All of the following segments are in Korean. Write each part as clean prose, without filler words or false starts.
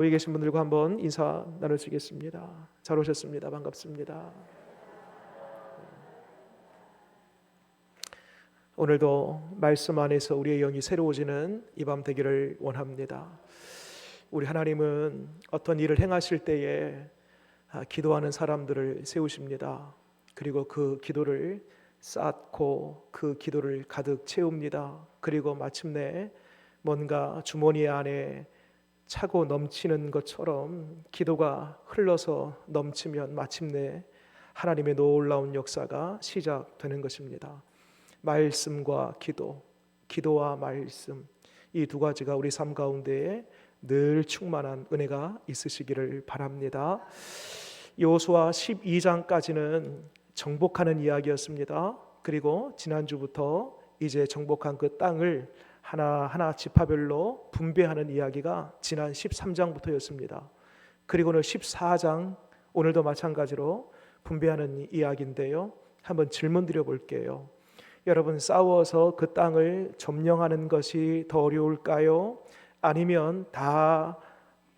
여기 계신 분들과 한번 인사 나누시겠습니다. 잘 오셨습니다. 반갑습니다. 오늘도 말씀 안에서 우리의 영이 새로워지는 이 밤 되기를 원합니다. 우리 하나님은 어떤 일을 행하실 때에 기도하는 사람들을 세우십니다. 그리고 그 기도를 쌓고 그 기도를 가득 채웁니다. 그리고 마침내 뭔가 주머니 안에 차고 넘치는 것처럼 기도가 흘러서 넘치면 마침내 하나님의 놀라운 역사가 시작되는 것입니다. 말씀과 기도, 기도와 말씀, 이 두 가지가 우리 삶 가운데에 늘 충만한 은혜가 있으시기를 바랍니다. 여호수아 12장까지는 정복하는 이야기였습니다. 그리고 지난주부터 이제 정복한 그 땅을 하나하나 지파별로 분배하는 이야기가 지난 13장부터였습니다. 그리고는 14장, 오늘도 마찬가지로 분배하는 이야기인데요. 한번 질문 드려볼게요. 여러분, 싸워서 그 땅을 점령하는 것이 더 어려울까요? 아니면 다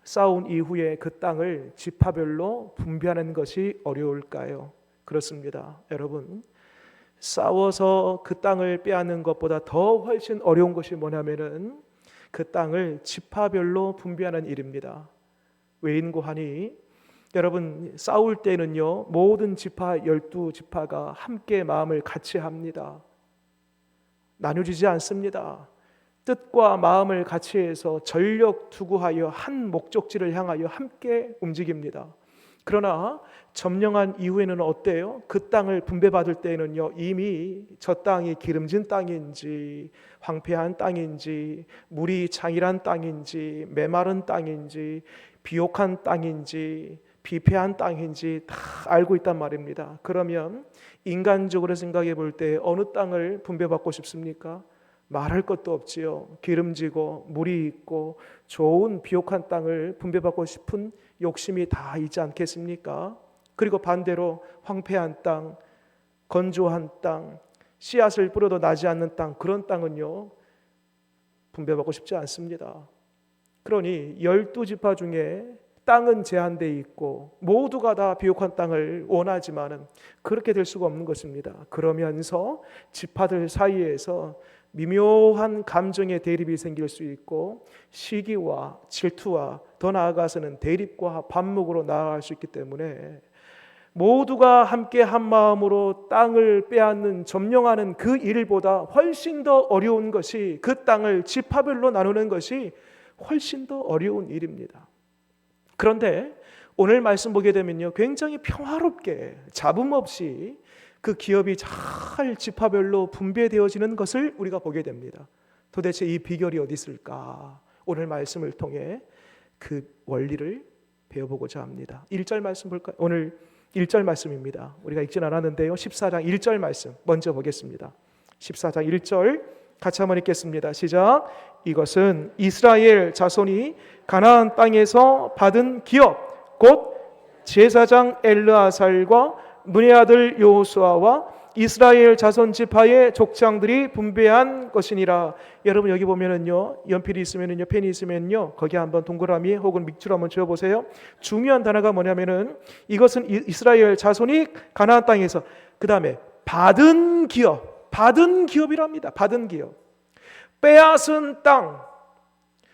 싸운 이후에 그 땅을 지파별로 분배하는 것이 어려울까요? 그렇습니다. 여러분, 싸워서 그 땅을 빼앗는 것보다 더 훨씬 어려운 것이 뭐냐면은 그 땅을 지파별로 분배하는 일입니다. 왜인고 하니, 여러분, 싸울 때는요 모든 지파 12지파가 함께 마음을 같이 합니다. 나누지지 않습니다. 뜻과 마음을 같이 해서 전력 투구하여 한 목적지를 향하여 함께 움직입니다. 그러나 점령한 이후에는 어때요? 그 땅을 분배받을 때에는요 이미 저 땅이 기름진 땅인지 황폐한 땅인지 물이 장일한 땅인지 메마른 땅인지 비옥한 땅인지 비폐한 땅인지 다 알고 있단 말입니다. 그러면 인간적으로 생각해 볼 때 어느 땅을 분배받고 싶습니까? 말할 것도 없지요. 기름지고 물이 있고 좋은 비옥한 땅을 분배받고 싶은 욕심이 다 있지 않겠습니까? 그리고 반대로 황폐한 땅, 건조한 땅, 씨앗을 뿌려도 나지 않는 땅, 그런 땅은요 분배받고 싶지 않습니다. 그러니 12지파 중에 땅은 제한되어 있고 모두가 다 비옥한 땅을 원하지만은 그렇게 될 수가 없는 것입니다. 그러면서 지파들 사이에서 미묘한 감정의 대립이 생길 수 있고 시기와 질투와 더 나아가서는 대립과 반목으로 나아갈 수 있기 때문에 모두가 함께 한 마음으로 땅을 빼앗는 점령하는 그 일보다 훨씬 더 어려운 것이 그 땅을 지파별로 나누는 것이 훨씬 더 어려운 일입니다. 그런데 오늘 말씀 보게 되면요 굉장히 평화롭게 잡음 없이 그 기업이 잘 지파별로 분배되어지는 것을 우리가 보게 됩니다. 도대체 이 비결이 어디 있을까? 오늘 말씀을 통해 그 원리를 배워보고자 합니다. 1절 말씀 볼까요? 오늘 1절 말씀입니다. 우리가 읽진 않았는데요 14장 1절 말씀 먼저 보겠습니다. 14장 1절 같이 한번 읽겠습니다. 시작. 이것은 이스라엘 자손이 가나안 땅에서 받은 기업 곧 제사장 엘르아살과 눈의 아들 여호수아와 이스라엘 자손 지파의 족장들이 분배한 것이니라. 여러분 여기 보면은요 연필이 있으면은요 펜이 있으면요 거기 한번 동그라미 혹은 밑줄 한번 지어보세요. 중요한 단어가 뭐냐면은 이것은 이스라엘 자손이 가나안 땅에서 그 다음에 받은 기업, 받은 기업이랍니다. 받은 기업, 빼앗은 땅,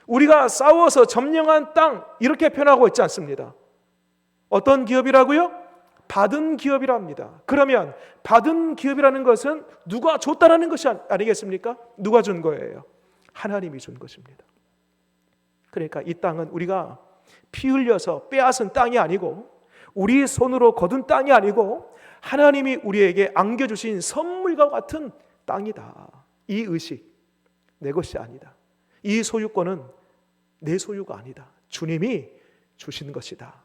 우리가 싸워서 점령한 땅 이렇게 표현하고 있지 않습니다. 어떤 기업이라고요? 받은 기업이랍니다. 그러면 받은 기업이라는 것은 누가 줬다라는 것이 아니겠습니까? 누가 준 거예요? 하나님이 준 것입니다. 그러니까 이 땅은 우리가 피 흘려서 빼앗은 땅이 아니고 우리 손으로 거둔 땅이 아니고 하나님이 우리에게 안겨주신 선물과 같은 땅이다. 이 의식, 내 것이 아니다. 이 소유권은 내 소유가 아니다. 주님이 주신 것이다.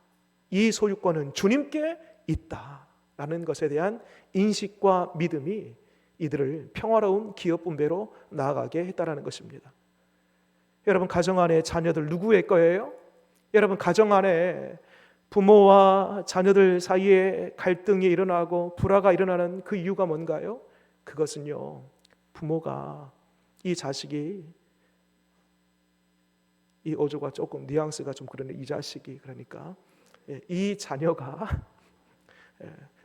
이 소유권은 주님께 있다라는 것에 대한 인식과 믿음이 이들을 평화로운 기업 분배로 나아가게 했다라는 것입니다. 여러분 가정 안에 자녀들 누구의 거예요? 여러분 가정 안에 부모와 자녀들 사이에 갈등이 일어나고 불화가 일어나는 그 이유가 뭔가요? 그것은요 부모가 이 자식이 이 어조가 조금 뉘앙스가 좀 그러네. 이 자식이 그러니까 이 자녀가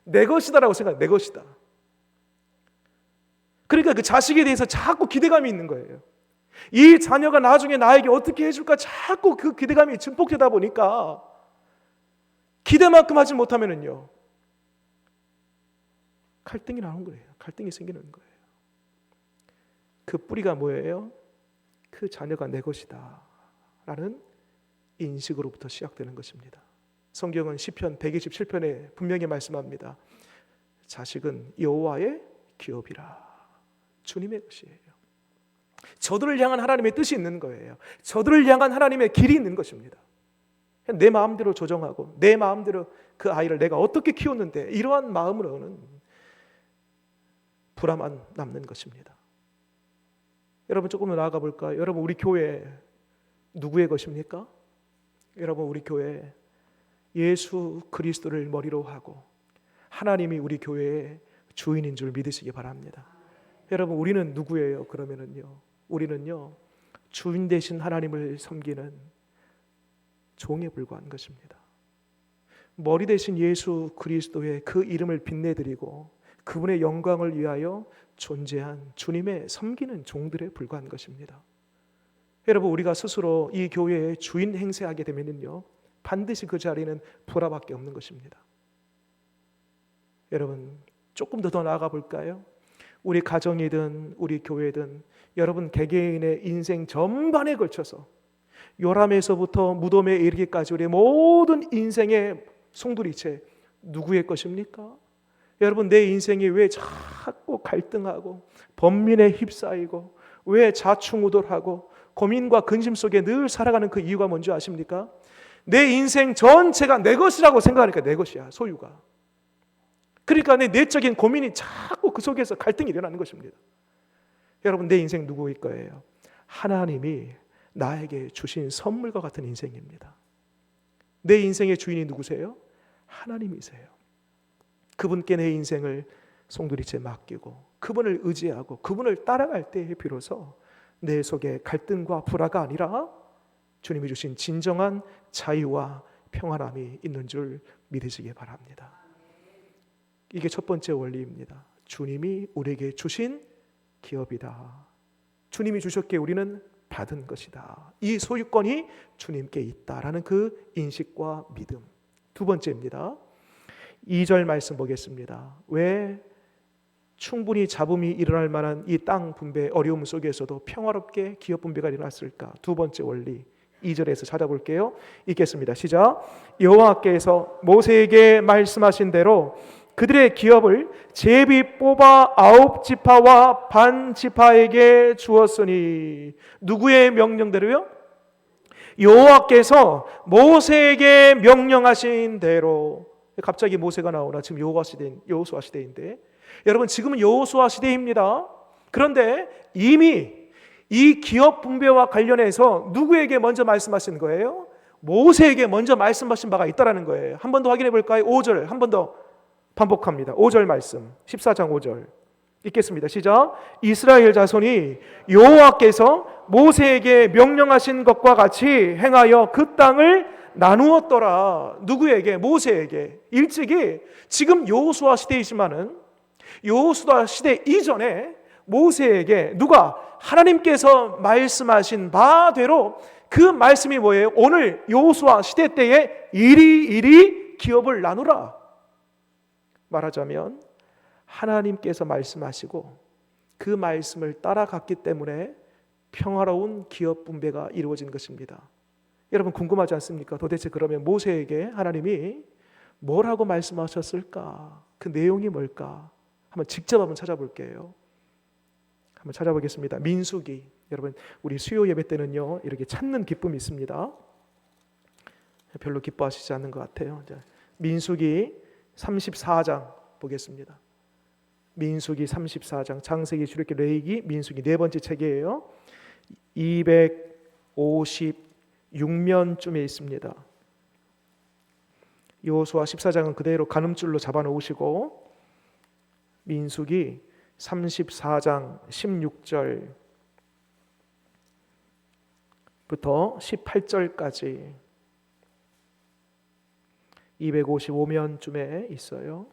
내 것이다라고 생각해. 내 것이다. 그러니까 그 자식에 대해서 자꾸 기대감이 있는 거예요. 이 자녀가 나중에 나에게 어떻게 해줄까 자꾸 그 기대감이 증폭되다 보니까 기대만큼 하지 못하면은요 갈등이 나오는 거예요. 갈등이 생기는 거예요. 그 뿌리가 뭐예요? 그 자녀가 내 것이다 라는 인식으로부터 시작되는 것입니다. 성경은 시편 127편에 분명히 말씀합니다. 자식은 여호와의 기업이라. 주님의 것이에요. 저들을 향한 하나님의 뜻이 있는 거예요. 저들을 향한 하나님의 길이 있는 것입니다. 내 마음대로 조정하고 내 마음대로 그 아이를 내가 어떻게 키웠는데 이러한 마음으로는 불화만 남는 것입니다. 여러분 조금 더 나아가 볼까요? 여러분 우리 교회 누구의 것입니까? 여러분 우리 교회 예수 그리스도를 머리로 하고 하나님이 우리 교회의 주인인 줄 믿으시기 바랍니다. 여러분 우리는 누구예요? 그러면은요 우리는요 주인 되신 하나님을 섬기는 종에 불과한 것입니다. 머리 대신 예수 그리스도의 그 이름을 빛내드리고 그분의 영광을 위하여 존재한 주님의 섬기는 종들에 불과한 것입니다. 여러분 우리가 스스로 이 교회의 주인 행세하게 되면요 반드시 그 자리는 불화밖에 없는 것입니다. 여러분 조금 더 나아가 볼까요? 우리 가정이든 우리 교회든 여러분 개개인의 인생 전반에 걸쳐서 요람에서부터 무덤에 이르기까지 우리의 모든 인생의 송두리째 누구의 것입니까? 여러분 내 인생이 왜 자꾸 갈등하고 번민에 휩싸이고 왜 자충우돌하고 고민과 근심 속에 늘 살아가는 그 이유가 뭔지 아십니까? 내 인생 전체가 내 것이라고 생각하니까 내 것이야, 소유가. 그러니까 내 내적인 고민이 자꾸 그 속에서 갈등이 일어나는 것입니다. 여러분 내 인생 누구일 거예요? 하나님이 나에게 주신 선물과 같은 인생입니다. 내 인생의 주인이 누구세요? 하나님이세요. 그분께 내 인생을 송두리째 맡기고 그분을 의지하고 그분을 따라갈 때에 비로소 내 속에 갈등과 불화가 아니라 주님이 주신 진정한 자유와 평안함이 있는 줄 믿으시기 바랍니다. 이게 첫 번째 원리입니다. 주님이 우리에게 주신 기업이다. 주님이 주셨기에 우리는 받은 것이다. 이 소유권이 주님께 있다라는 그 인식과 믿음. 두 번째입니다. 2절 말씀 보겠습니다. 왜 충분히 잡음이 일어날 만한 이 땅 분배 어려움 속에서도 평화롭게 기업 분배가 일어났을까? 두 번째 원리 2절에서 찾아볼게요. 읽겠습니다. 시작. 여호와께서 모세에게 말씀하신 대로 그들의 기업을 제비 뽑아 9지파와 반 지파에게 주었으니. 누구의 명령대로요? 여호와께서 모세에게 명령하신 대로. 갑자기 모세가 나오나? 지금 여호수아 시대인데, 여러분 지금은 여호수아 시대입니다. 그런데 이미 이 기업 분배와 관련해서 누구에게 먼저 말씀하신 거예요? 모세에게 먼저 말씀하신 바가 있다라는 거예요. 한 번 더 확인해 볼까요? 5절 한 번 더 반복합니다. 5절 말씀 14장 5절 읽겠습니다. 시작. 이스라엘 자손이 여호와께서 모세에게 명령하신 것과 같이 행하여 그 땅을 나누었더라. 누구에게? 모세에게. 일찍이 지금 여호수아 시대이지만은 여호수아 시대 이전에 모세에게 누가? 하나님께서 말씀하신 바대로 그 말씀이 뭐예요? 오늘 여호수아 시대 때에 이리 기업을 나누라. 말하자면 하나님께서 말씀하시고 그 말씀을 따라갔기 때문에 평화로운 기업 분배가 이루어진 것입니다. 여러분 궁금하지 않습니까? 도대체 그러면 모세에게 하나님이 뭐라고 말씀하셨을까? 그 내용이 뭘까? 한번 직접 한번 찾아볼게요. 한번 찾아보겠습니다. 민수기. 여러분 우리 수요 예배 때는요 이렇게 찾는 기쁨이 있습니다. 별로 기뻐하시지 않는 것 같아요. 민수기 34장 보겠습니다. 민수기 34장, 창세기, 출애굽기, 레위기, 민수기 네 번째 책이에요. 256면쯤에 있습니다. 여호수아 14장은 그대로 가늠줄로 잡아놓으시고 민수기 34장 16절 18절까지 255면쯤에 있어요.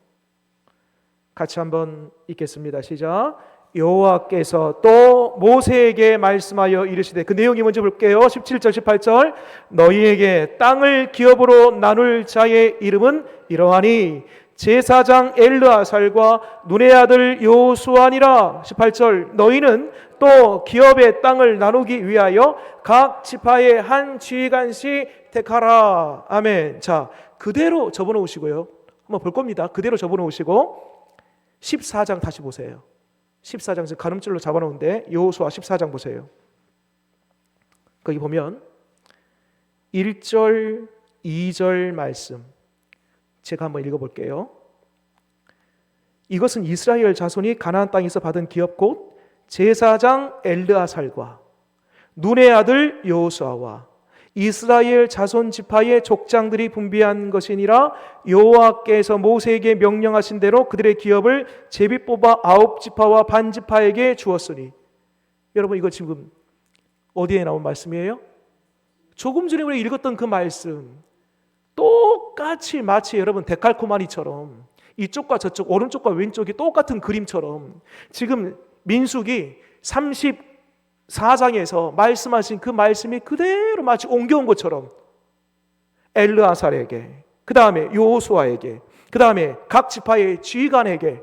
같이 한번 읽겠습니다. 시작. 여호와께서 또 모세에게 말씀하여 이르시되, 그 내용이 먼저 볼게요. 17절 18절. 너희에게 땅을 기업으로 나눌 자의 이름은 이러하니 제사장 엘르아살과 눈의 아들 여호수아니라. 18절. 너희는 또 기업의 땅을 나누기 위하여 각 지파의 한 지휘관씩 택하라. 아멘. 자, 그대로 접어놓으시고요. 한번 볼 겁니다. 그대로 접어놓으시고 14장 다시 보세요. 14장 가름줄로 잡아놓은데 여호수아 14장 보세요. 거기 보면 1절 2절 말씀 제가 한번 읽어볼게요. 이것은 이스라엘 자손이 가나안 땅에서 받은 기업 곧 제사장 엘르아살과 눈의 아들 여호수아와 이스라엘 자손 지파의 족장들이 분배한 것이니라. 여호와께서 모세에게 명령하신 대로 그들의 기업을 제비 뽑아 9지파와 반 지파에게 주었으니. 여러분, 이거 지금 어디에 나온 말씀이에요? 조금 전에 우리 읽었던 그 말씀 똑같이 마치 여러분 데칼코마니처럼 이쪽과 저쪽 오른쪽과 왼쪽이 똑같은 그림처럼 지금 민수기 34장에서 말씀하신 그 말씀이 그대로 마치 옮겨온 것처럼 엘르아살에게, 그 다음에 여호수아에게, 그 다음에 각 지파의 지휘관에게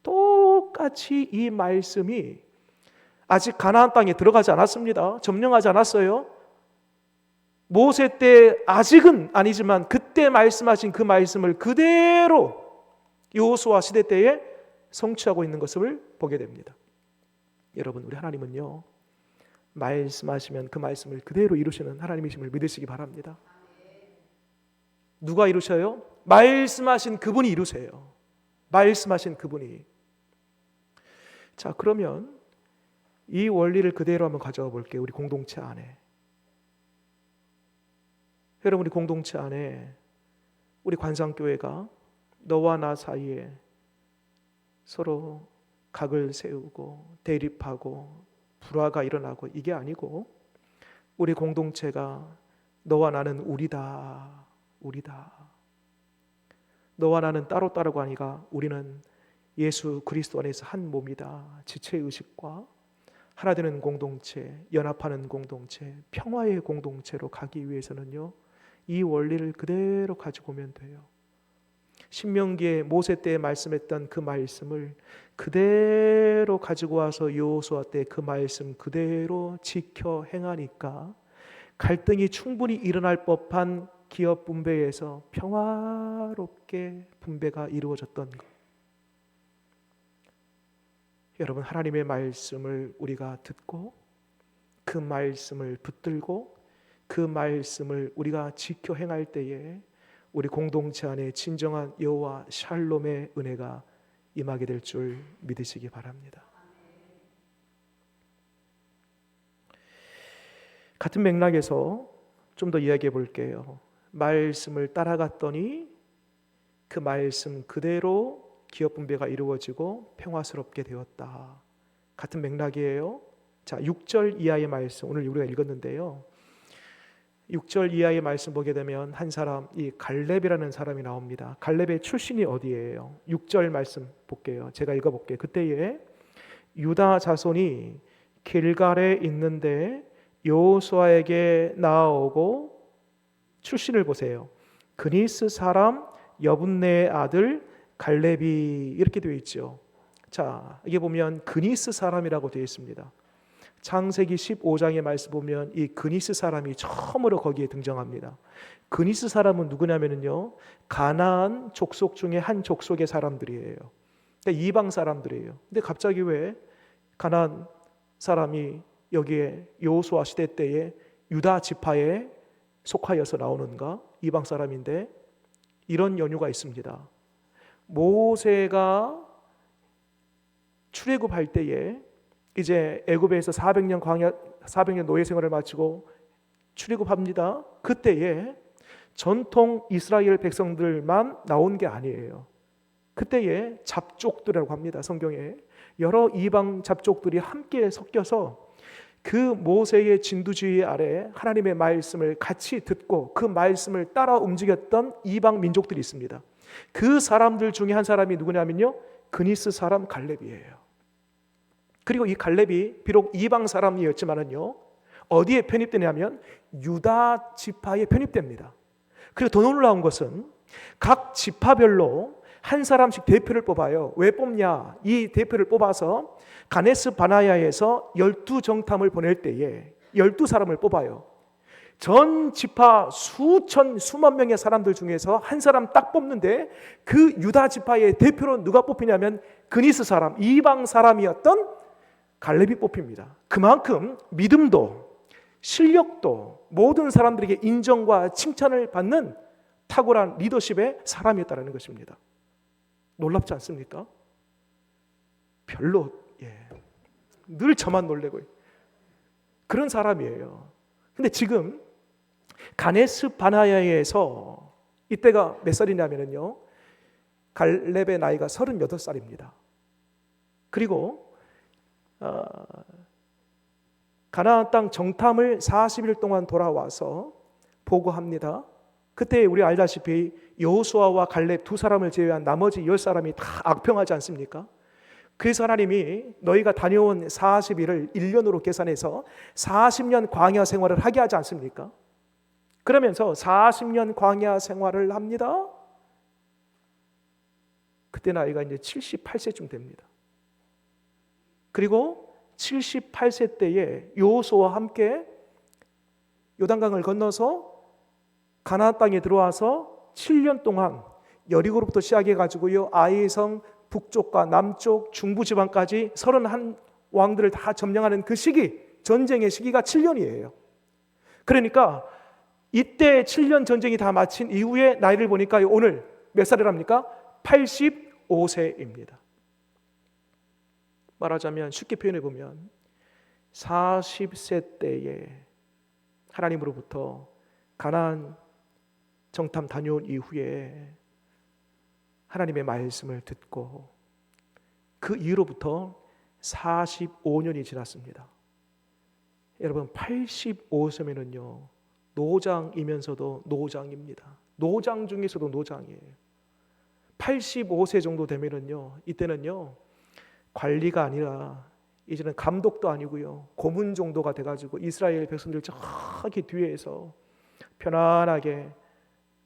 똑같이 이 말씀이 아직 가나안 땅에 들어가지 않았습니다. 점령하지 않았어요. 모세 때 아직은 아니지만 그때 말씀하신 그 말씀을 그대로 여호수아 시대 때에 성취하고 있는 것을 보게 됩니다. 여러분, 우리 하나님은요, 말씀하시면 그 말씀을 그대로 이루시는 하나님이심을 믿으시기 바랍니다. 누가 이루셔요? 말씀하신 그분이 이루세요. 말씀하신 그분이. 자, 그러면 이 원리를 그대로 한번 가져와 볼게요. 우리 공동체 안에. 여러분, 우리 공동체 안에 우리 관상교회가 너와 나 사이에 서로 각을 세우고 대립하고 불화가 일어나고 이게 아니고 우리 공동체가 너와 나는 우리다. 너와 나는 따로따로가 아니라 우리는 예수 그리스도 안에서 한 몸이다. 지체의식과 하나 되는 공동체, 연합하는 공동체, 평화의 공동체로 가기 위해서는요, 이 원리를 그대로 가지고 오면 돼요. 신명기에 모세 때 말씀했던 그 말씀을 그대로 가지고 와서 여호수아 때 그 말씀 그대로 지켜 행하니까 갈등이 충분히 일어날 법한 기업 분배에서 평화롭게 분배가 이루어졌던 것. 여러분, 하나님의 말씀을 우리가 듣고 그 말씀을 붙들고 그 말씀을 우리가 지켜 행할 때에 우리 공동체 안에 진정한 여호와 샬롬의 은혜가 임하게 될 줄 믿으시기 바랍니다. 같은 맥락에서 좀 더 이야기해 볼게요. 말씀을 따라갔더니 그 말씀 그대로 기업 분배가 이루어지고 평화스럽게 되었다. 같은 맥락이에요. 자, 6절 이하의 말씀 오늘 우리가 읽었는데요. 6절 이하의 말씀 보게 되면 한 사람, 이 갈렙이라는 사람이 나옵니다. 갈렙의 출신이 어디예요? 6절 말씀 볼게요. 제가 읽어볼게요. 그때에 유다 자손이 길갈에 있는데 여호수아에게 나아오고 출신을 보세요. 그니스 사람 여분네의 아들 갈렙이 이렇게 되어 있죠. 자, 이게 보면 그니스 사람이라고 되어 있습니다. 창세기 15장의 말씀 보면 이 그니스 사람이 처음으로 거기에 등장합니다. 그니스 사람은 누구냐면요, 가나안 족속 중에 한 족속의 사람들이에요. 그러니까 이방 사람들이에요. 근데 갑자기 왜 가나안 사람이 여기에 여호수아 시대 때에 유다 지파에 속하여서 나오는가? 이방 사람인데 이런 연유가 있습니다. 모세가 출애굽할 때에 이제 애굽에서 400년 노예 생활을 마치고 출애굽합니다. 그때에 전통 이스라엘 백성들만 나온 게 아니에요. 그때에 잡족들이라고 합니다. 성경에 여러 이방 잡족들이 함께 섞여서 그 모세의 진두지휘 아래 하나님의 말씀을 같이 듣고 그 말씀을 따라 움직였던 이방 민족들이 있습니다. 그 사람들 중에 한 사람이 누구냐면요, 그니스 사람 갈렙이에요. 그리고 이 갈렙이 비록 이방 사람이었지만은요, 어디에 편입되냐면 유다 지파에 편입됩니다. 그리고 더 놀라운 것은 각 지파별로 한 사람씩 대표를 뽑아요. 왜 뽑냐? 이 대표를 뽑아서 가네스 바나야에서 12정탐을 보낼 때에 12사람을 뽑아요. 전 지파 수만 명의 사람들 중에서 한 사람 딱 뽑는데 그 유다 지파의 대표로 누가 뽑히냐면 그니스 사람, 이방 사람이었던 갈렙이 뽑힙니다. 그만큼 믿음도 실력도 모든 사람들에게 인정과 칭찬을 받는 탁월한 리더십의 사람이었다는 것입니다. 놀랍지 않습니까? 별로, 늘 저만 놀래고 그런 사람이에요. 근데 지금 가네스 바나야에서 이때가 몇 살이냐면요, 갈렙의 나이가 38살입니다. 그리고 가나안 땅 정탐을 40일 동안 돌아와서 보고합니다. 그때 우리 알다시피 여호수아와 갈렙 두 사람을 제외한 나머지 10사람이 다 악평하지 않습니까? 그래서 하나님이 너희가 다녀온 40일을 1년으로 계산해서 40년 광야 생활을 하게 하지 않습니까? 그러면서 40년 광야 생활을 합니다. 그때 나이가 이제 78세쯤 됩니다. 그리고 78세 때에 여호수아와 함께 요단강을 건너서 가나안 땅에 들어와서 7년 동안 여리고로부터 시작해 가지고요, 아이성 북쪽과 남쪽 중부 지방까지 31 왕들을 다 점령하는 그 시기, 전쟁의 시기가 7년이에요. 그러니까 이때 7년 전쟁이 다 마친 이후에 나이를 보니까 오늘 몇 살이랍니까? 85세입니다. 말하자면 쉽게 표현해 보면 40세 때에 하나님으로부터 가나안 정탐 다녀온 이후에 하나님의 말씀을 듣고 그 이후로부터 45년이 지났습니다. 여러분, 85세면은요 노장이면서도 노장입니다. 노장 중에서도 노장이에요. 85세 정도 되면은요, 이때는요 관리가 아니라 이제는 감독도 아니고요, 고문 정도가 돼가지고 이스라엘 백성들 저기 뒤에서 편안하게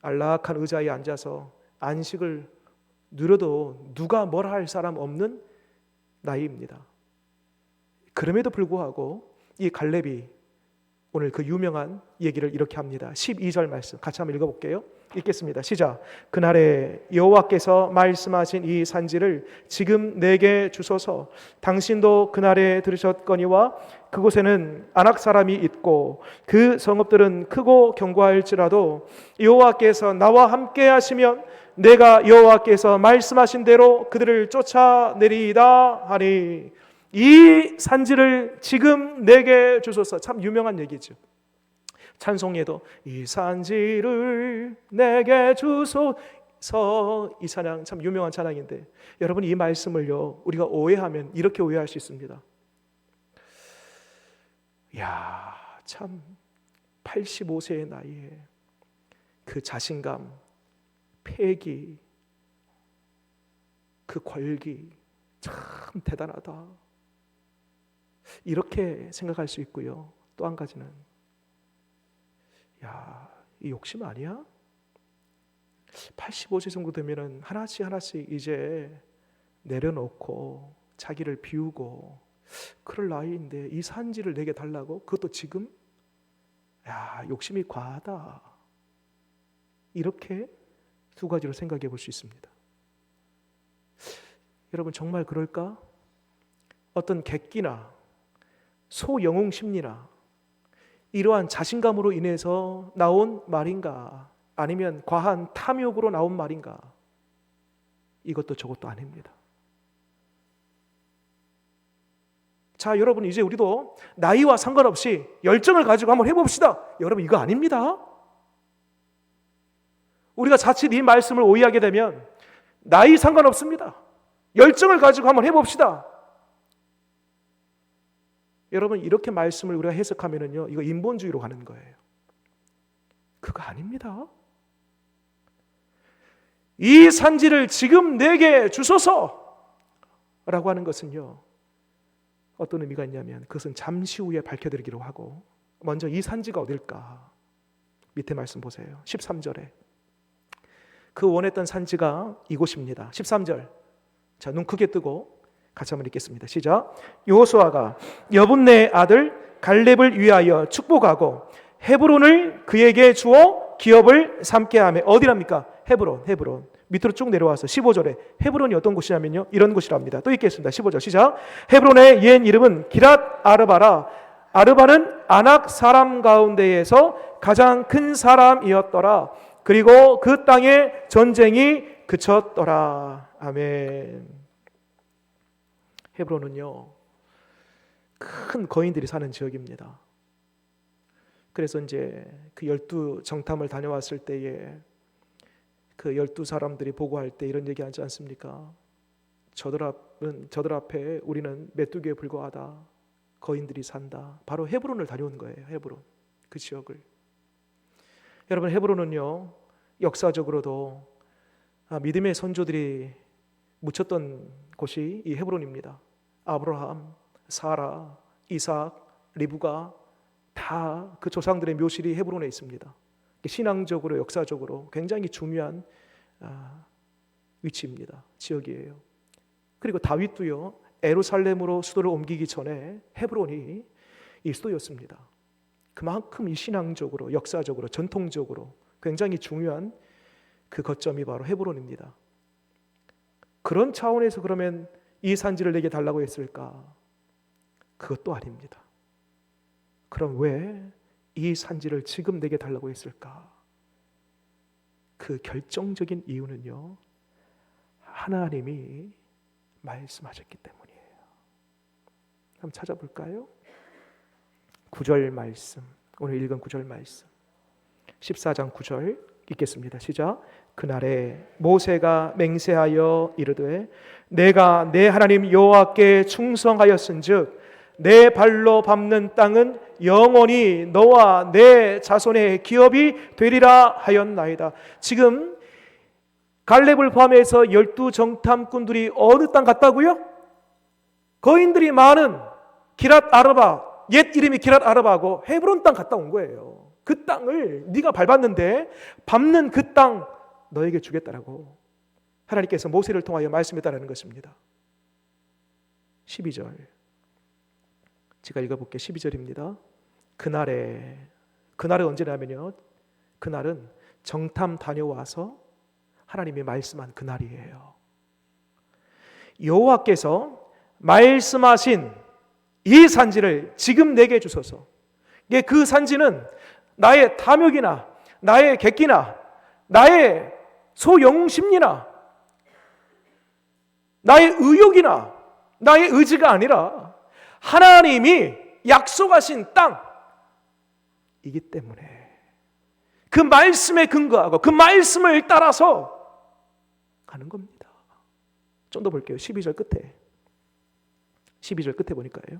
안락한 의자에 앉아서 안식을 누려도 누가 뭘 할 사람 없는 나이입니다. 그럼에도 불구하고 이 갈렙이 오늘 그 유명한 얘기를 이렇게 합니다. 12절 말씀 같이 한번 읽어볼게요. 읽겠습니다. 시작. 그날에 여호와께서 말씀하신 이 산지를 지금 내게 주소서. 당신도 그날에 들으셨거니와 그곳에는 아낙 사람이 있고 그 성읍들은 크고 견고할지라도 여호와께서 나와 함께 하시면 내가 여호와께서 말씀하신 대로 그들을 쫓아내리이다 하니 이 산지를 지금 내게 주소서. 참 유명한 얘기죠. 찬송에도 이 산지를 내게 주소서, 이 찬양 참 유명한 찬양인데 여러분, 이 말씀을요 우리가 오해하면 이렇게 오해할 수 있습니다. 야, 참 85세의 나이에 그 자신감, 패기, 그 권기 참 대단하다, 이렇게 생각할 수 있고요. 또 한 가지는 야, 이 욕심 아니야? 85세 정도 되면은 하나씩 이제 내려놓고 자기를 비우고 그럴 나이인데 이 산지를 내게 달라고? 그것도 지금? 야, 욕심이 과하다. 이렇게 두 가지로 생각해 볼 수 있습니다. 여러분, 정말 그럴까? 어떤 객기나 소영웅 심리나 이러한 자신감으로 인해서 나온 말인가? 아니면 과한 탐욕으로 나온 말인가? 이것도 저것도 아닙니다. 자, 여러분, 이제 우리도 나이와 상관없이 열정을 가지고 한번 해봅시다. 여러분, 이거 아닙니다. 우리가 자칫 이 말씀을 오해하게 되면 나이 상관없습니다. 열정을 가지고 한번 해봅시다. 여러분 이렇게 말씀을 우리가 해석하면은요, 이거 인본주의로 가는 거예요. 그거 아닙니다. 이 산지를 지금 내게 주소서 라고 하는 것은요, 어떤 의미가 있냐면 그것은 잠시 후에 밝혀드리기로 하고, 먼저 이 산지가 어딜까? 밑에 말씀 보세요. 13절에 그 원했던 산지가 이곳입니다. 13절, 자, 눈 크게 뜨고 같이 한번 읽겠습니다. 시작. 여호수아가 여분네 아들 갈렙을 위하여 축복하고 헤브론을 그에게 주어 기업을 삼게 하며, 어디랍니까? 헤브론. 밑으로 쭉 내려와서 15절에 헤브론이 어떤 곳이냐면요, 이런 곳이랍니다. 또 읽겠습니다. 15절 시작. 헤브론의 옛 이름은 기랏 아르바라. 아르바는 아낙 사람 가운데에서 가장 큰 사람이었더라. 그리고 그 땅에 전쟁이 그쳤더라. 아멘. 헤브론은요, 큰 거인들이 사는 지역입니다. 그래서 이제 그 12정탐을 다녀왔을 때에 그 12사람들이 보고할 때 이런 얘기 하지 않습니까? 저들 앞에 우리는 메뚜기에 불과하다. 거인들이 산다. 바로 헤브론을 다녀온 거예요. 헤브론, 그 지역을. 여러분, 헤브론은요, 역사적으로도 믿음의 선조들이 묻혔던 곳이 이 헤브론입니다. 아브라함, 사라, 이삭, 리브가 다 그 조상들의 묘실이 헤브론에 있습니다. 신앙적으로, 역사적으로 굉장히 중요한 위치입니다. 지역이에요. 그리고 다윗도요, 예루살렘으로 수도를 옮기기 전에 헤브론이 이 수도였습니다. 그만큼 이 신앙적으로, 역사적으로, 전통적으로 굉장히 중요한 그 거점이 바로 헤브론입니다. 그런 차원에서 그러면 이 산지를 내게 달라고 했을까? 그것도 아닙니다. 그럼 왜 이 산지를 지금 내게 달라고 했을까? 그 결정적인 이유는요, 하나님이 말씀하셨기 때문이에요. 한번 찾아볼까요? 9절 말씀, 오늘 읽은 9절 말씀, 14장 9절 읽겠습니다. 시작. 그날에 모세가 맹세하여 이르되 내가 내 하나님 여호와께 충성하였은즉 내 발로 밟는 땅은 영원히 너와 내 자손의 기업이 되리라 하였나이다. 지금 갈렙을 포함해서 12정탐꾼들이 어느 땅 갔다고요? 거인들이 많은 기랏 아르바, 옛 이름이 기랏 아르바고 헤브론 땅 갔다 온 거예요. 그 땅을 네가 밟았는데 밟는 그 땅 너에게 주겠다라고 하나님께서 모세를 통하여 말씀했다는 것입니다. 12절 제가 읽어볼게요. 12절입니다. 그날은 언제냐면요, 그날은 정탐 다녀와서 하나님이 말씀한 그날이에요. 여호와께서 말씀하신 이 산지를 지금 내게 주소서. 그 산지는 나의 탐욕이나 나의 객기나 나의 소영심리나 나의 의욕이나 나의 의지가 아니라 하나님이 약속하신 땅이기 때문에 그 말씀에 근거하고 그 말씀을 따라서 가는 겁니다. 좀 더 볼게요. 12절 끝에 보니까요,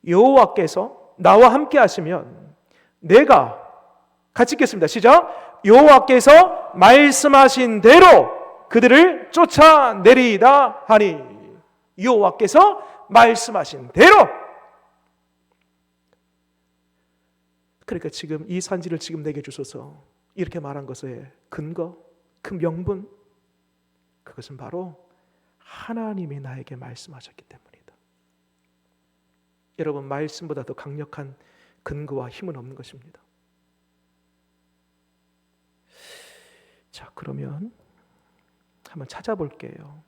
여호와께서 나와 함께 하시면 내가, 같이 읽겠습니다. 시작. 여호와께서 말씀하신 대로 그들을 쫓아내리이다 하니. 여호와께서 말씀하신 대로. 그러니까 지금 이 산지를 지금 내게 주소서 이렇게 말한 것의 근거, 그 명분, 그것은 바로 하나님이 나에게 말씀하셨기 때문이다. 여러분, 말씀보다 더 강력한 근거와 힘은 없는 것입니다. 자, 그러면 한번 찾아볼게요.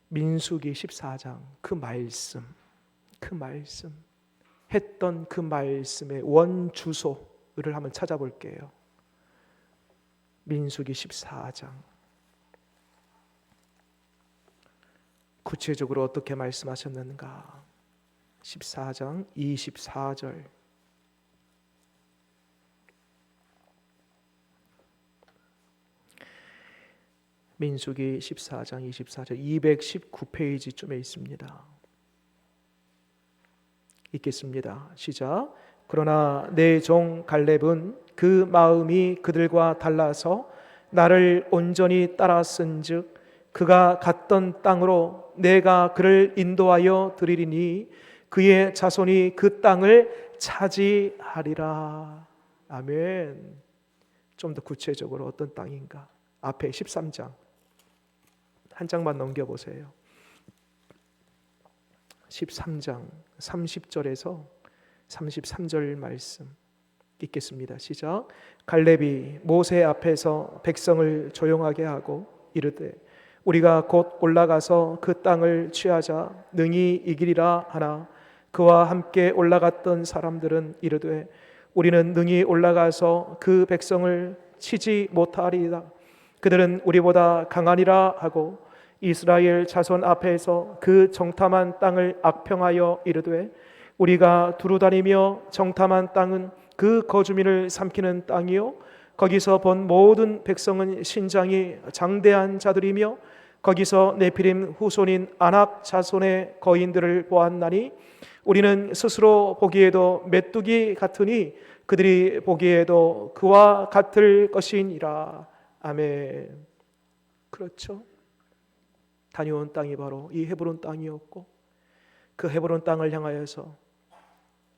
민수기 14장 그 말씀 했던 그 말씀의 원주소를 한번 찾아볼게요. 민수기 14장 구체적으로 어떻게 말씀하셨는가? 14장 24절 민수기 14장 24절 219페이지쯤에 있습니다. 읽겠습니다. 시작. 그러나 내 종 갈렙은 그 마음이 그들과 달라서 나를 온전히 따랐은즉 그가 갔던 땅으로 내가 그를 인도하여 드리리니 그의 자손이 그 땅을 차지하리라. 아멘. 좀 더 구체적으로 어떤 땅인가? 앞에 13장 한 장만 넘겨보세요. 13장 30절에서 33절 말씀 읽겠습니다. 시작. 갈렙이 모세 앞에서 백성을 조용하게 하고 이르되 우리가 곧 올라가서 그 땅을 취하자 능히 이기리라 하나 그와 함께 올라갔던 사람들은 이르되 우리는 능히 올라가서 그 백성을 치지 못하리이다. 그들은 우리보다 강하니라 하고 이스라엘 자손 앞에서 그 정탐한 땅을 악평하여 이르되 우리가 두루다니며 정탐한 땅은 그 거주민을 삼키는 땅이요 거기서 본 모든 백성은 신장이 장대한 자들이며 거기서 네피림 후손인 아낙 자손의 거인들을 보았나니 우리는 스스로 보기에도 메뚜기 같으니 그들이 보기에도 그와 같을 것이니라. 아멘. 그렇죠. 다녀온 땅이 바로 이 헤브론 땅이었고 그 헤브론 땅을 향하여서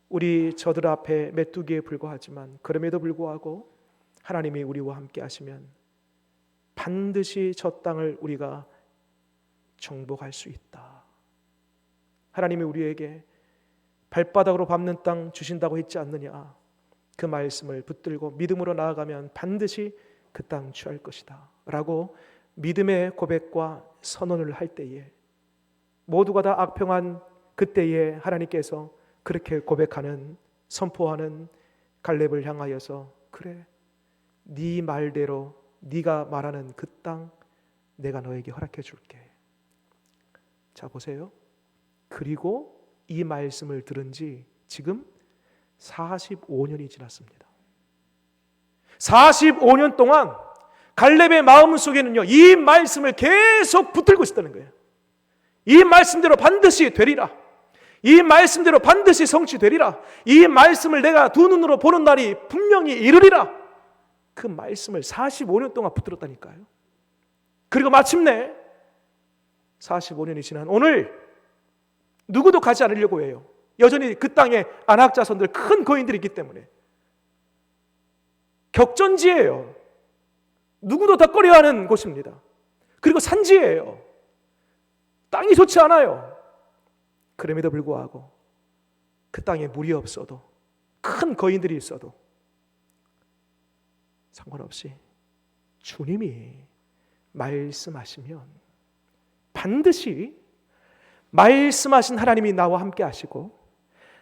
우리 저들 앞에 메뚜기에 불과하지만 그럼에도 불구하고 하나님이 우리와 함께 하시면 반드시 저 땅을 우리가 정복할 수 있다. 하나님이 우리에게 발바닥으로 밟는 땅 주신다고 했지 않느냐. 그 말씀을 붙들고 믿음으로 나아가면 반드시 그 땅 취할 것이다 라고 믿음의 고백과 선언을 할 때에 모두가 다 악평한 그때에 하나님께서 그렇게 고백하는 선포하는 갈렙을 향하여서 그래 네 말대로 네가 말하는 그 땅 내가 너에게 허락해 줄게. 자 보세요. 그리고 이 말씀을 들은 지 지금 45년이 지났습니다. 45년 동안 갈렙의 마음속에는요 이 말씀을 계속 붙들고 있었다는 거예요. 이 말씀대로 반드시 되리라. 이 말씀대로 반드시 성취되리라. 이 말씀을 내가 두 눈으로 보는 날이 분명히 이르리라. 그 말씀을 45년 동안 붙들었다니까요. 그리고 마침내 45년이 지난 오늘 누구도 가지 않으려고 해요. 여전히 그 땅에 아낙 자손들 큰 거인들이 있기 때문에 격전지예요. 누구도 다 꺼려하는 곳입니다. 그리고 산지예요. 땅이 좋지 않아요. 그럼에도 불구하고 그 땅에 물이 없어도 큰 거인들이 있어도 상관없이 주님이 말씀하시면 반드시 말씀하신 하나님이 나와 함께 하시고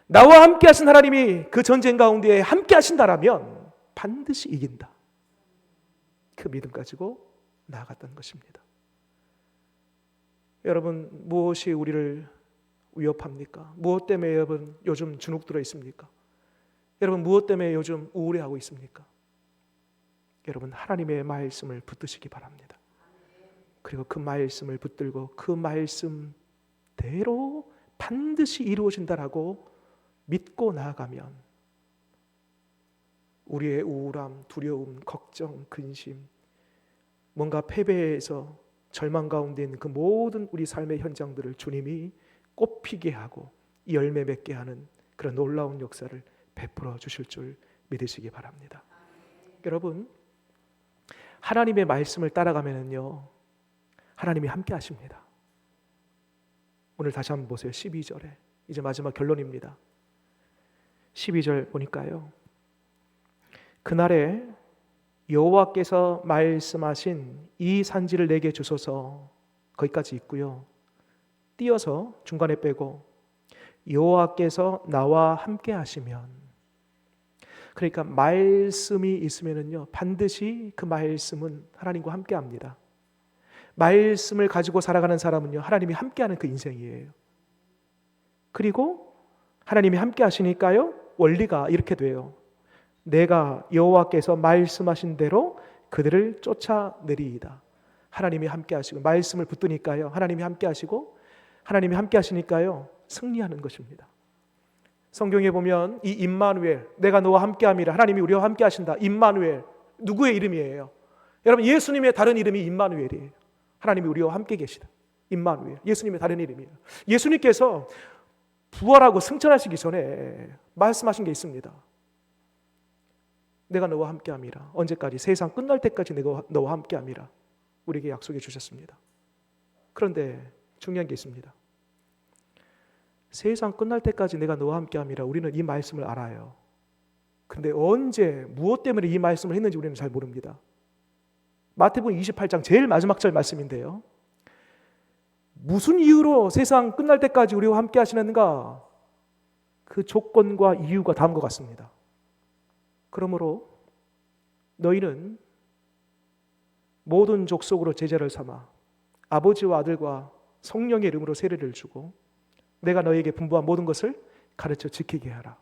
나와 함께 하신 하나님이 그 전쟁 가운데 함께 하신다라면 반드시 이긴다. 그 믿음 가지고 나아갔던 것입니다. 여러분 무엇이 우리를 위협합니까? 무엇 때문에 여러분 요즘 주눅 들어 있습니까? 여러분 무엇 때문에 요즘 우울해하고 있습니까? 여러분 하나님의 말씀을 붙드시기 바랍니다. 그리고 그 말씀을 붙들고 그 말씀대로 반드시 이루어진다라고 믿고 나아가면 우리의 우울함, 두려움, 걱정, 근심, 뭔가 패배에서 절망 가운데 있는 그 모든 우리 삶의 현장들을 주님이 꽃피게 하고 열매 맺게 하는 그런 놀라운 역사를 베풀어 주실 줄 믿으시기 바랍니다. 여러분 하나님의 말씀을 따라가면은요 하나님이 함께 하십니다. 오늘 다시 한번 보세요. 12절에 이제 마지막 결론입니다. 12절 보니까요 그날에 여호와께서 말씀하신 이 산지를 내게 주소서 거기까지 있고요. 띄어서 중간에 빼고 여호와께서 나와 함께 하시면, 그러니까 말씀이 있으면은요 반드시 그 말씀은 하나님과 함께 합니다. 말씀을 가지고 살아가는 사람은요 하나님이 함께하는 그 인생이에요. 그리고 하나님이 함께 하시니까요 원리가 이렇게 돼요. 내가 여호와께서 말씀하신 대로 그들을 쫓아내리이다. 하나님이 함께 하시고 말씀을 붙드니까요 하나님이 함께 하시고 하나님이 함께 하시니까요 승리하는 것입니다. 성경에 보면 이 임마누엘, 내가 너와 함께함이라, 하나님이 우리와 함께하신다. 임마누엘, 누구의 이름이에요? 여러분, 예수님의 다른 이름이 임마누엘이에요. 하나님이 우리와 함께 계시다. 임마누엘, 예수님의 다른 이름이에요. 예수님께서 부활하고 승천하시기 전에 말씀하신 게 있습니다. 내가 너와 함께함이라. 언제까지? 세상 끝날 때까지 내가 너와 함께함이라. 우리에게 약속해 주셨습니다. 그런데 중요한 게 있습니다. 세상 끝날 때까지 내가 너와 함께함이라. 우리는 이 말씀을 알아요. 근데 언제, 무엇 때문에 이 말씀을 했는지 우리는 잘 모릅니다. 마태복음 28장 제일 마지막 절 말씀인데요, 무슨 이유로 세상 끝날 때까지 우리와 함께 하시는가? 그 조건과 이유가 다음과 같습니다. 그러므로 너희는 모든 족속으로 제자를 삼아 아버지와 아들과 성령의 이름으로 세례를 주고 내가 너희에게 분부한 모든 것을 가르쳐 지키게 하라.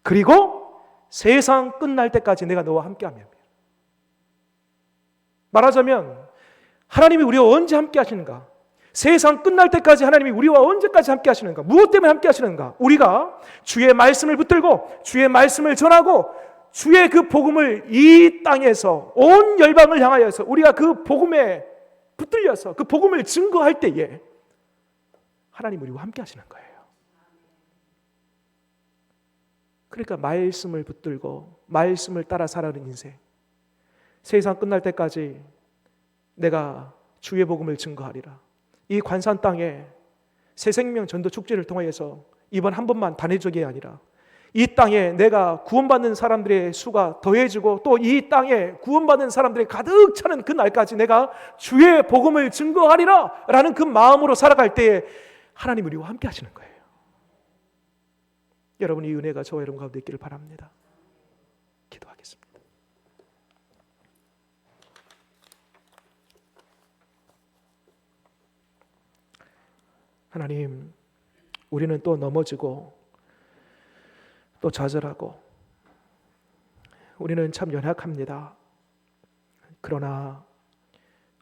그리고 세상 끝날 때까지 내가 너와 함께하며. 말하자면 하나님이 우리와 언제 함께 하시는가? 세상 끝날 때까지 하나님이 우리와 언제까지 함께 하시는가? 무엇 때문에 함께 하시는가? 우리가 주의 말씀을 붙들고 주의 말씀을 전하고 주의 그 복음을 이 땅에서 온 열방을 향하여서 우리가 그 복음에 붙들려서 그 복음을 증거할 때에 하나님 우리와 함께 하시는 거예요. 그러니까 말씀을 붙들고 말씀을 따라 살아가는 인생, 세상 끝날 때까지 내가 주의 복음을 증거하리라. 이 관산 땅에 새생명 전도 축제를 통하여서 이번 한 번만 단회적이 아니라 이 땅에 내가 구원받는 사람들의 수가 더해지고 또 이 땅에 구원받는 사람들이 가득 차는 그 날까지 내가 주의 복음을 증거하리라 라는 그 마음으로 살아갈 때에 하나님 우리와 함께 하시는 거예요. 여러분, 이 은혜가 저와 여러분 가운데 있기를 바랍니다. 기도하겠습니다. 하나님, 우리는 또 넘어지고 또 좌절하고 우리는 참 연약합니다. 그러나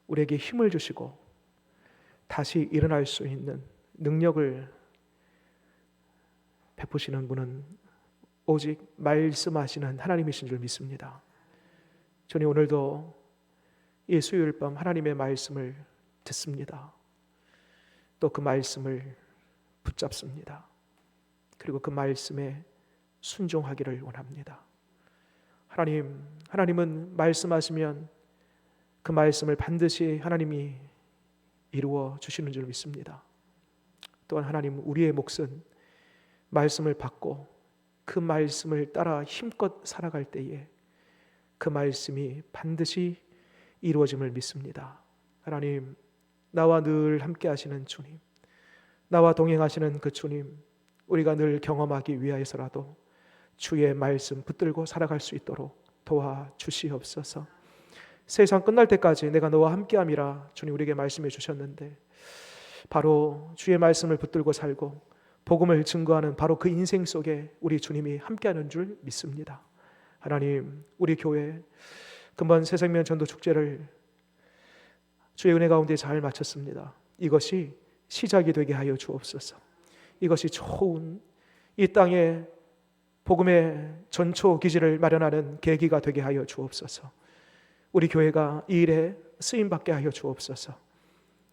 우리에게 힘을 주시고 다시 일어날 수 있는 능력을 베푸시는 분은 오직 말씀하시는 하나님이신 줄 믿습니다. 주님, 오늘도 이 수요일 밤 하나님의 말씀을 듣습니다. 또 그 말씀을 붙잡습니다. 그리고 그 말씀에 순종하기를 원합니다. 하나님은 말씀하시면 그 말씀을 반드시 하나님이 이루어 주시는 줄 믿습니다. 또한 하나님, 우리의 몫은 말씀을 받고 그 말씀을 따라 힘껏 살아갈 때에 그 말씀이 반드시 이루어짐을 믿습니다. 하나님, 나와 늘 함께 하시는 주님, 나와 동행하시는 그 주님, 우리가 늘 경험하기 위하여서라도 주의 말씀 붙들고 살아갈 수 있도록 도와주시옵소서. 세상 끝날 때까지 내가 너와 함께함이라 주님 우리에게 말씀해 주셨는데, 바로 주의 말씀을 붙들고 살고 복음을 증거하는 바로 그 인생 속에 우리 주님이 함께하는 줄 믿습니다. 하나님, 우리 교회 금번 새생명 전도 축제를 주의 은혜 가운데 잘 마쳤습니다. 이것이 시작이 되게 하여 주옵소서. 이것이 좋은 이 땅에 복음의 전초 기지를 마련하는 계기가 되게 하여 주옵소서. 우리 교회가 이 일에 쓰임받게 하여 주옵소서.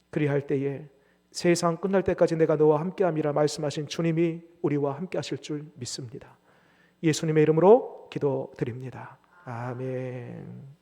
그리할 때에 세상 끝날 때까지 내가 너와 함께함이라 말씀하신 주님이 우리와 함께 하실 줄 믿습니다. 예수님의 이름으로 기도드립니다. 아멘.